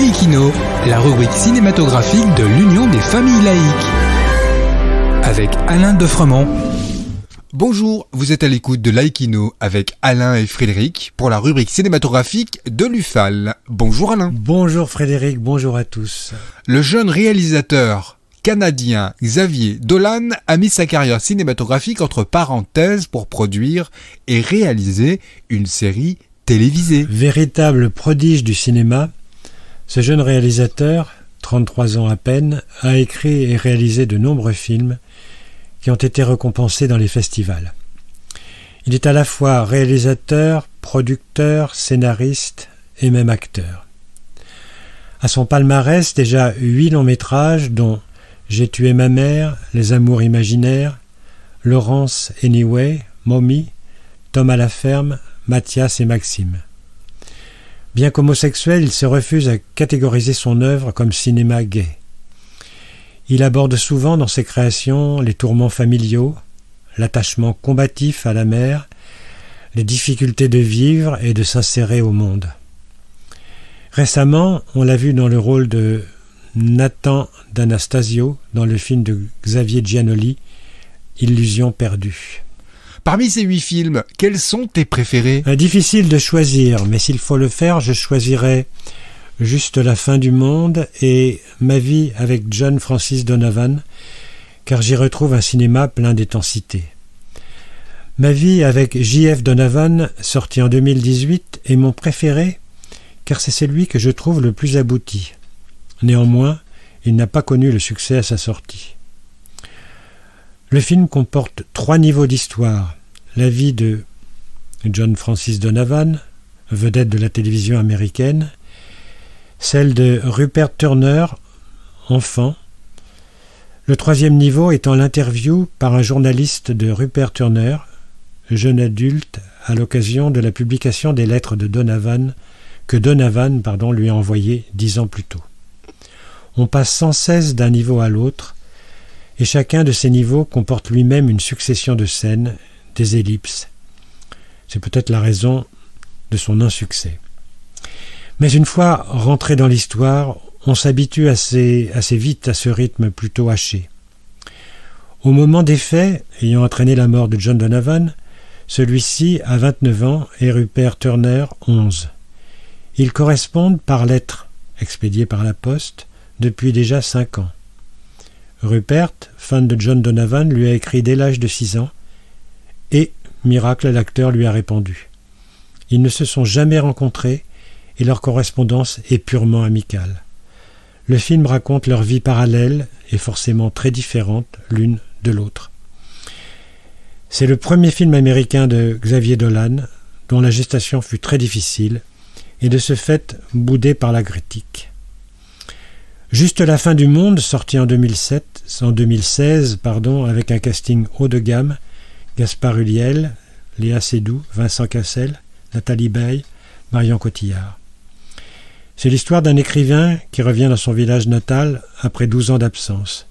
Laïkino, la rubrique cinématographique de l'Union des familles laïques. Avec Alain Defremont. Bonjour, vous êtes à l'écoute de Laïkino avec Alain et Frédéric pour la rubrique cinématographique de l'UFAL. Bonjour Alain. Bonjour Frédéric, bonjour à tous. Le jeune réalisateur canadien Xavier Dolan a mis sa carrière cinématographique entre parenthèses pour produire et réaliser une série télévisée. Véritable prodige du cinéma, ce jeune réalisateur, 33 ans à peine, a écrit et réalisé de nombreux films qui ont été récompensés dans les festivals. Il est à la fois réalisateur, producteur, scénariste et même acteur. À son palmarès, déjà 8 longs-métrages dont J'ai tué ma mère, Les amours imaginaires, Laurence Anyway, Mommy, Tom à la ferme, Mathias et Maxime. Bien qu'homosexuel, il se refuse à catégoriser son œuvre comme cinéma gay. Il aborde souvent dans ses créations les tourments familiaux, l'attachement combatif à la mère, les difficultés de vivre et de s'insérer au monde. Récemment, on l'a vu dans le rôle de Nathan d'Anastasio dans le film de Xavier Giannoli, Illusion perdue. Parmi ces 8 films, quels sont tes préférés ? Difficile de choisir, mais s'il faut le faire, je choisirais Juste la fin du monde et Ma vie avec John Francis Donovan, car j'y retrouve un cinéma plein d'intensité. Ma vie avec J.F. Donovan, sorti en 2018, est mon préféré, car c'est celui que je trouve le plus abouti. Néanmoins, il n'a pas connu le succès à sa sortie. Le film comporte 3 niveaux d'histoire. La vie de John Francis Donovan, vedette de la télévision américaine, celle de Rupert Turner, enfant. Le 3e niveau étant l'interview par un journaliste de Rupert Turner, jeune adulte, à l'occasion de la publication des lettres de Donovan, que Donovan lui a envoyées 10 ans plus tôt. On passe sans cesse d'un niveau à l'autre, et chacun de ces niveaux comporte lui-même une succession de scènes, des ellipses. C'est peut-être la raison de son insuccès. Mais une fois rentré dans l'histoire, on s'habitue assez vite à ce rythme plutôt haché. Au moment des faits, ayant entraîné la mort de John Donovan, celui-ci a 29 ans et Rupert Turner 11. Ils correspondent par lettres, expédiées par la poste, depuis déjà 5 ans. Rupert, fan de John Donovan, lui a écrit dès l'âge de 6 ans et, miracle, l'acteur lui a répondu. Ils ne se sont jamais rencontrés et leur correspondance est purement amicale. Le film raconte leur vie parallèle et forcément très différente l'une de l'autre. C'est le premier film américain de Xavier Dolan, dont la gestation fut très difficile et de ce fait boudé par la critique. Juste la fin du monde, sorti en 2016, avec un casting haut de gamme, Gaspard Ulliel, Léa Seydoux, Vincent Cassel, Nathalie Baye, Marion Cotillard. C'est l'histoire d'un écrivain qui revient dans son village natal après 12 ans d'absence.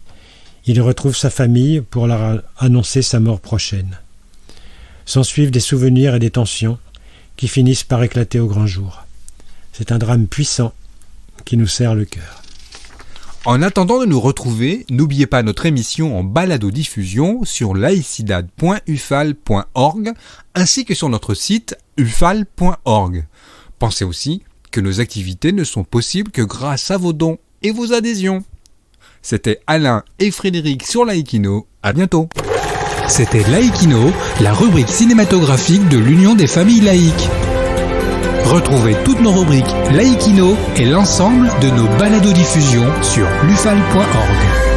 Il retrouve sa famille pour leur annoncer sa mort prochaine. S'ensuivent des souvenirs et des tensions qui finissent par éclater au grand jour. C'est un drame puissant qui nous serre le cœur. En attendant de nous retrouver, n'oubliez pas notre émission en balado-diffusion sur laicidad.ufal.org ainsi que sur notre site ufal.org. Pensez aussi que nos activités ne sont possibles que grâce à vos dons et vos adhésions. C'était Alain et Frédéric sur Laïkino. À bientôt. C'était Laïkino, la rubrique cinématographique de l'Union des familles laïques. Retrouvez toutes nos rubriques Laïkino et l'ensemble de nos balados-diffusions sur lufal.org.